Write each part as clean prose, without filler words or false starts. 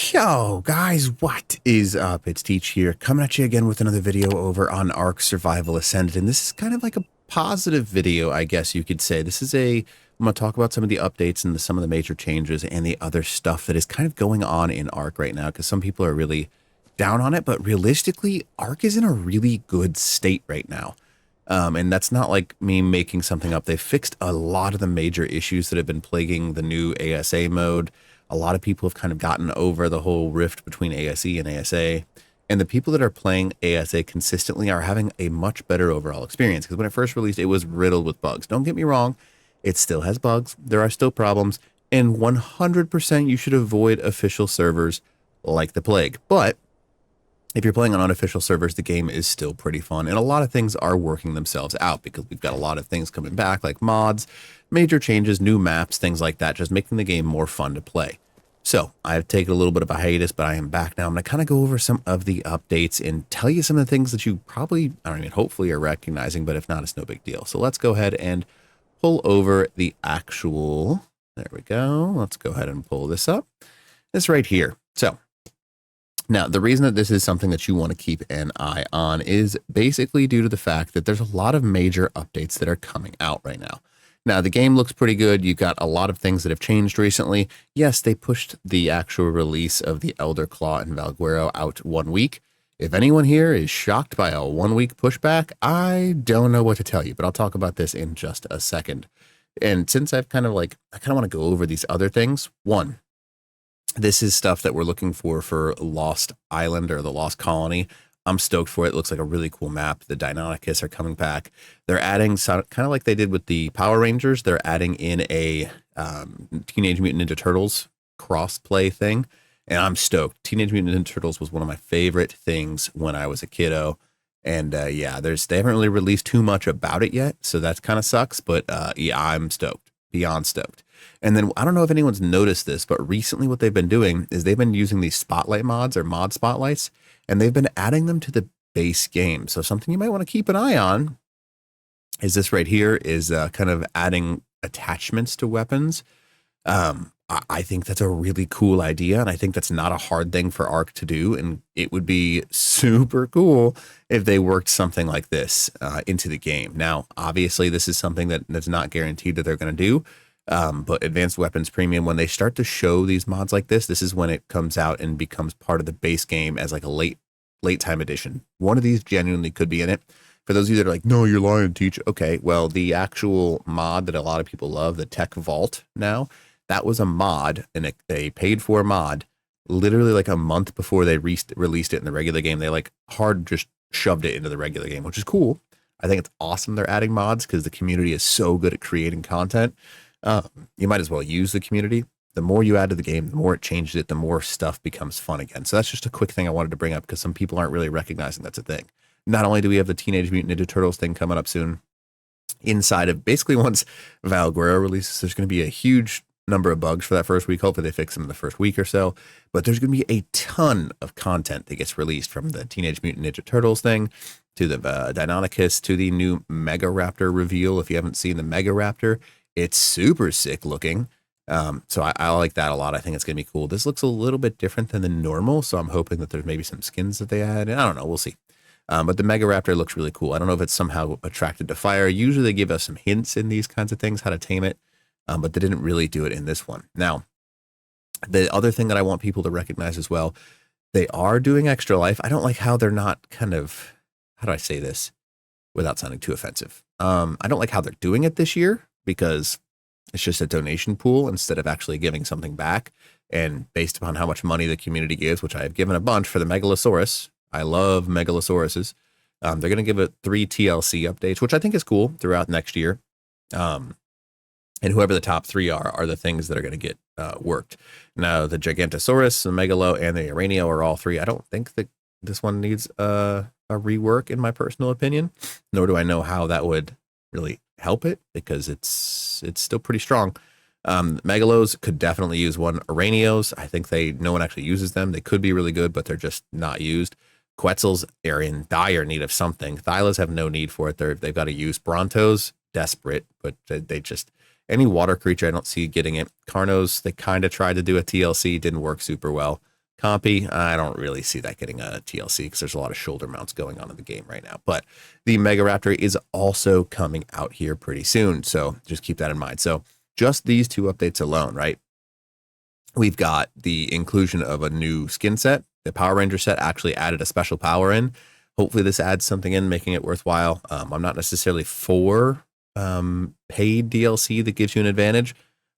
Yo, guys, what is up? It's Teach here, coming at you again with another video over on Ark Survival Ascended, and this is kind of like a positive video, I guess you could say. I'm going to talk about some of the updates and some of the major changes and the other stuff that is kind of going on in Ark right now, because some people are really down on it, but realistically, Ark is in a really good state right now. And that's not like me making something up. They've fixed a lot of the major issues that have been plaguing the new ASA mode. A lot of people have kind of gotten over the whole rift between ASE and ASA. And the people that are playing ASA consistently are having a much better overall experience. Because when it first released, it was riddled with bugs. Don't get me wrong. It still has bugs. There are still problems. And 100% you should avoid official servers like the plague. But if you're playing on unofficial servers, the game is still pretty fun. And a lot of things are working themselves out because we've got a lot of things coming back, like mods, major changes, new maps, things like that, just making the game more fun to play. So I've taken a little bit of a hiatus, but I am back now. I'm going to kind of go over some of the updates and tell you some of the things that you probably, hopefully are recognizing, but if not, it's no big deal. So let's go ahead and pull over the actual, there we go. Let's go ahead and pull this up. This right here. So now, the reason that this is something that you want to keep an eye on is basically due to the fact that there's a lot of major updates that are coming out right now. Now, the game looks pretty good. You've got a lot of things that have changed recently. Yes, they pushed the actual release of the Elder Claw and Valguero out 1 week. If anyone here is shocked by a 1 week pushback, I don't know what to tell you, but I'll talk about this in just a second. And since I kind of want to go over these other things. One, this is stuff that we're looking for Lost Island or the Lost Colony. I'm stoked for it. It looks like a really cool map. The Deinonychus are coming back. They're adding, kind of like they did with the Power Rangers, they're adding in a Teenage Mutant Ninja Turtles cross-play thing, and I'm stoked. Teenage Mutant Ninja Turtles was one of my favorite things when I was a kiddo, and yeah, they haven't really released too much about it yet, so that kind of sucks, but yeah, I'm stoked. Beyond stoked. And then I don't know if anyone's noticed this, but recently what they've been doing is they've been using these spotlight mods or mod spotlights, and they've been adding them to the base game. So something you might want to keep an eye on is this right here is kind of adding attachments to weapons. I think that's a really cool idea, and I think that's not a hard thing for Ark to do, and it would be super cool if they worked something like this into the game. Now, obviously, this is something that's not guaranteed that they're going to do, but Advanced Weapons Premium, when they start to show these mods like this is when it comes out and becomes part of the base game as like a late time edition. One of these genuinely could be in it. For those of you that are like, no, you're lying, Teach. Okay, well, the actual mod that a lot of people love, the Tech Vault now, that was a mod, and a paid-for mod, literally like a month before they released it in the regular game. They like hard just shoved it into the regular game, which is cool. I think it's awesome they're adding mods because the community is so good at creating content. You might as well use the community. The more you add to the game, the more it changes it, the more stuff becomes fun again. So that's just a quick thing I wanted to bring up because some people aren't really recognizing that's a thing. Not only do we have the Teenage Mutant Ninja Turtles thing coming up soon, inside of basically once Valguero releases, there's going to be a huge number of bugs for that first week. Hopefully they fix them in the first week or so, but there's going to be a ton of content that gets released, from the Teenage Mutant Ninja Turtles thing to the Deinonychus to the new Mega Raptor reveal. If you haven't seen the Mega Raptor, it's super sick looking. So I like that a lot. I think it's going to be cool. This looks a little bit different than the normal, so I'm hoping that there's maybe some skins that they add, and I don't know, we'll see. But the Mega Raptor looks really cool. I don't know if it's somehow attracted to fire. Usually they give us some hints in these kinds of things, how to tame it. But they didn't really do it in this one. Now, the other thing that I want people to recognize as well, they are doing Extra Life. I don't like how they're not kind of, how do I say this without sounding too offensive? I don't like how they're doing it this year because it's just a donation pool instead of actually giving something back. And based upon how much money the community gives, which I have given a bunch for the Megalosaurus, I love Megalosauruses. They're going to give it 3 TLC updates, which I think is cool throughout next year. And whoever the top 3 are the things that are going to get worked. Now, the Gigantosaurus, the Megalo, and the Uranio are all 3. I don't think that this one needs a rework, in my personal opinion, nor do I know how that would really help it because it's still pretty strong. Megalos could definitely use one. Uranios, I think no one actually uses them. They could be really good, but they're just not used. Quetzals are in dire need of something. Thylas have no need for it. They've got to use. Brontos, desperate, but they just... Any water creature, I don't see getting it. Carnos, they kind of tried to do a TLC, didn't work super well. Compy, I don't really see that getting a TLC because there's a lot of shoulder mounts going on in the game right now. But the Mega Raptor is also coming out here pretty soon, so just keep that in mind. So just these two updates alone, right? We've got the inclusion of a new skin set. The Power Ranger set actually added a special power in. Hopefully this adds something in, making it worthwhile. I'm not necessarily for paid DLC that gives you an advantage,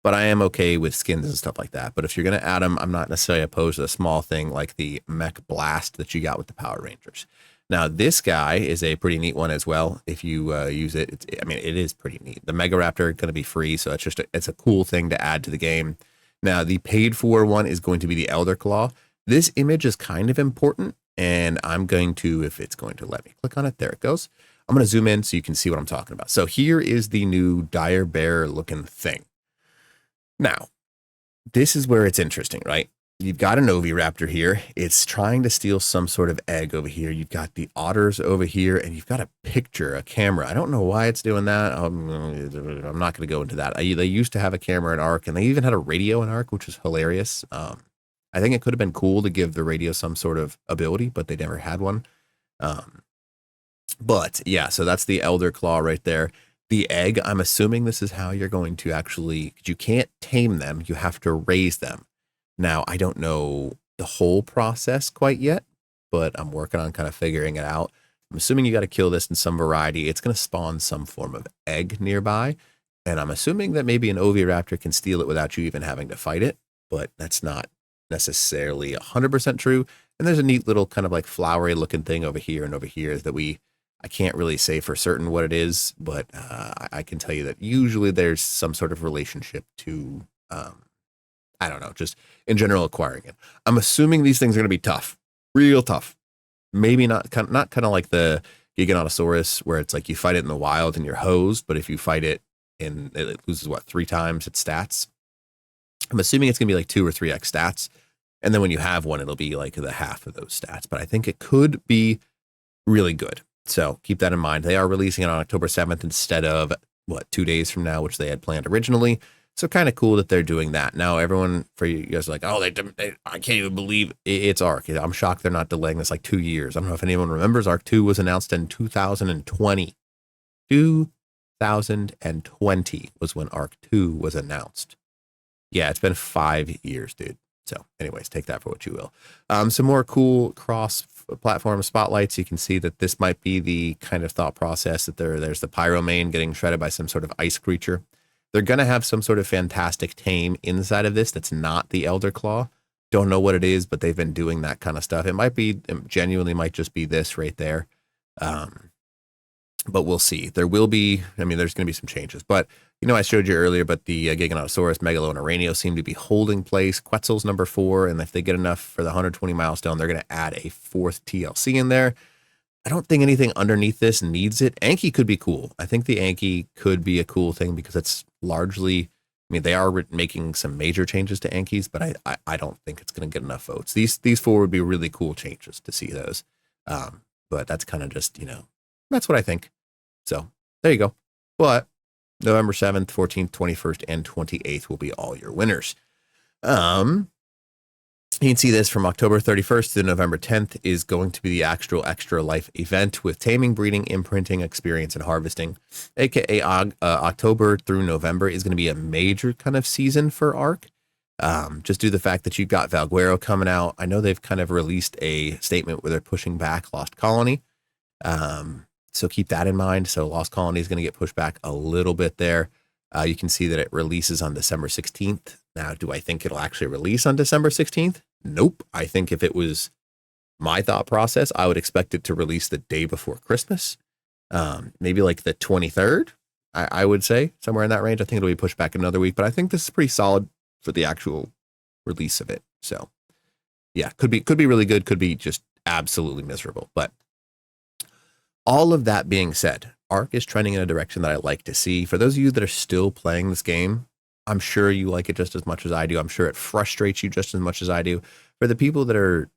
but I am okay with skins and stuff like that. But if you're going to add them, I'm not necessarily opposed to a small thing like the Mech Blast that you got with the Power Rangers. Now, this guy is a pretty neat one as well. If you use it, it is pretty neat. The Mega Raptor is going to be free, so it's a cool thing to add to the game. Now, the paid for one is going to be the Elder Claw. This image is kind of important, and I'm going to, if it's going to let me click on it, there it goes. I'm going to zoom in so you can see what I'm talking about. So here is the new Dire Bear looking thing. Now, this is where it's interesting, right? You've got an Oviraptor here. It's trying to steal some sort of egg over here. You've got the otters over here, and you've got a picture, a camera. I don't know why it's doing that. I'm not going to go into that. They used to have a camera in Ark, and they even had a radio in Ark, which was hilarious. I think it could have been cool to give the radio some sort of ability, but they never had one. But yeah, so that's the Elder Claw right there. The egg, I'm assuming this is how you're going to actually, you can't tame them, you have to raise them. Now, I don't know the whole process quite yet, but I'm working on kind of figuring it out. I'm assuming you got to kill this in some variety. It's going to spawn some form of egg nearby. And I'm assuming that maybe an Oviraptor can steal it without you even having to fight it, but that's not necessarily 100% true. And there's a neat little kind of like flowery looking thing over here and over here that I can't really say for certain what it is, but I can tell you that usually there's some sort of relationship to, I don't know, just in general acquiring it. I'm assuming these things are going to be tough, real tough. Maybe not kind of like the Giganotosaurus where it's like you fight it in the wild and you're hosed, but if you fight it it loses 3 times its stats. I'm assuming it's going to be like 2 or 3x stats. And then when you have one, it'll be like the half of those stats, but I think it could be really good. So keep that in mind. They are releasing it on October 7th instead of 2 days from now, which they had planned originally. So kind of cool that they're doing that. Now, everyone, for you guys are like, oh, I can't even believe it's Ark. I'm shocked they're not delaying this like 2 years. I don't know if anyone remembers. Ark 2 was announced in 2020. 2020 was when Ark 2 was announced. Yeah, it's been 5 years, dude. So anyways, take that for what you will. Some more cool cross-platform spotlights. You can see that this might be the kind of thought process that there's the Pyromane getting shredded by some sort of ice creature. They're going to have some sort of fantastic tame inside of this that's not the Elder Claw. Don't know what it is, but they've been doing that kind of stuff. It genuinely might just be this right there. But we'll see. There will be, there's going to be some changes. But, I showed you earlier, but the Giganotosaurus, Megalo, and Aranio seem to be holding place. Quetzal's number 4, and if they get enough for the 120 milestone, they're going to add a 4th TLC in there. I don't think anything underneath this needs it. Anki could be cool. I think the Anki could be a cool thing because it's largely, they are making some major changes to Ankis, but I don't think it's going to get enough votes. These 4 would be really cool changes to see those. But that's kind of just, that's what I think. So there you go. But November 7th, 14th, 21st, and 28th will be all your winners. You can see this from October 31st to November 10th is going to be the actual Extra Life event with taming, breeding, imprinting, experience, and harvesting. AKA October through November is going to be a major kind of season for Ark. Just due to the fact that you've got Valguero coming out. I know they've kind of released a statement where they're pushing back Lost Colony. So keep that in mind. So Lost Colony is going to get pushed back a little bit there. You can see that it releases on December 16th. Now, do I think it'll actually release on December 16th? Nope. I think if it was my thought process, I would expect it to release the day before Christmas. Maybe like the 23rd, I would say, somewhere in that range. I think it'll be pushed back another week, but I think this is pretty solid for the actual release of it. So yeah, could be really good. Could be just absolutely miserable. But all of that being said, Ark is trending in a direction that I like to see. For those of you that are still playing this game, I'm sure you like it just as much as I do. I'm sure it frustrates you just as much as I do. For the people that are,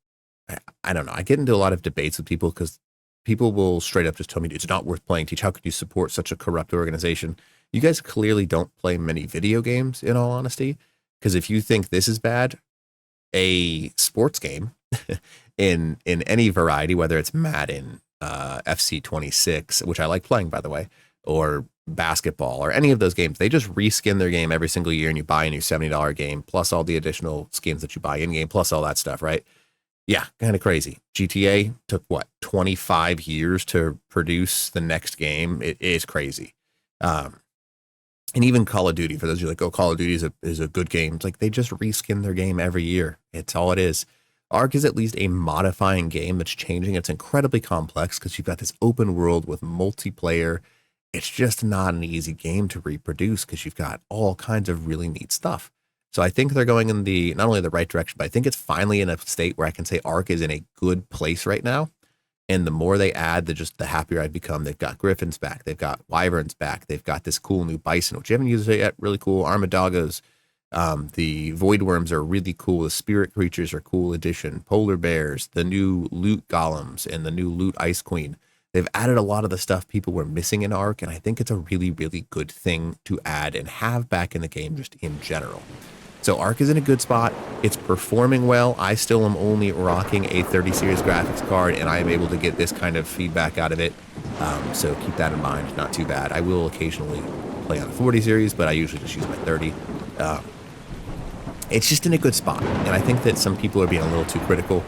I don't know, I get into a lot of debates with people because people will straight up just tell me, it's not worth playing, Teach. How could you support such a corrupt organization? You guys clearly don't play many video games, in all honesty, because if you think this is bad, a sports game in any variety, whether it's Madden, FC 26, which I like playing, by the way, or basketball or any of those games. They just reskin their game every single year, and you buy a new $70 game plus all the additional skins that you buy in game plus all that stuff, right? Yeah, kind of crazy. GTA took what, 25 years to produce the next game. It is crazy. And even Call of Duty, for those of you like, oh, Call of Duty is a good game. It's like they just reskin their game every year. It's all it is. Ark is at least a modifying game that's changing. It's incredibly complex because you've got this open world with multiplayer. It's just not an easy game to reproduce because you've got all kinds of really neat stuff. So I think they're going in the not only the right direction, but I think it's finally in a state where I can say Ark is in a good place right now. And the more they add, the happier I become. They've got griffins back. They've got wyverns back. They've got this cool new bison, which you haven't used it yet. Really cool. Armadagos. The void worms are really cool. The spirit creatures are cool addition. Polar bears, the new loot golems, and the new loot ice queen. They've added a lot of the stuff people were missing in Ark, and I think it's a really, really good thing to add and have back in the game just in general. So Ark is in a good spot. It's performing well. I still am only rocking a 30 series graphics card, and I am able to get this kind of feedback out of it. So keep that in mind. Not too bad. I will occasionally play on a 40 series, but I usually just use my 30. It's just in a good spot, and I think that some people are being a little too critical.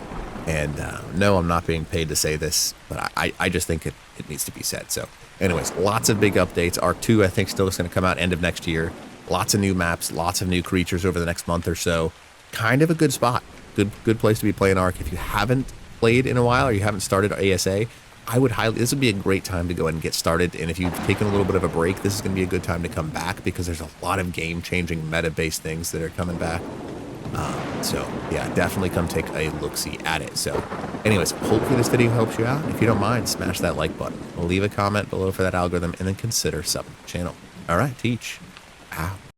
And no, I'm not being paid to say this, but I just think it needs to be said. So anyways, lots of big updates. Ark 2, I think, still is going to come out end of next year. Lots of new maps, lots of new creatures over the next month or so. Kind of a good spot. Good place to be playing Ark. If you haven't played in a while or you haven't started ASA, I would this would be a great time to go ahead and get started. And if you've taken a little bit of a break, this is going to be a good time to come back because there's a lot of game-changing meta-based things that are coming back. So yeah, definitely come take a look-see at it. So anyways, hopefully this video helps you out. If you don't mind, smash that like button. Leave a comment below for that algorithm and then consider subbing to the channel. All right, Teach out.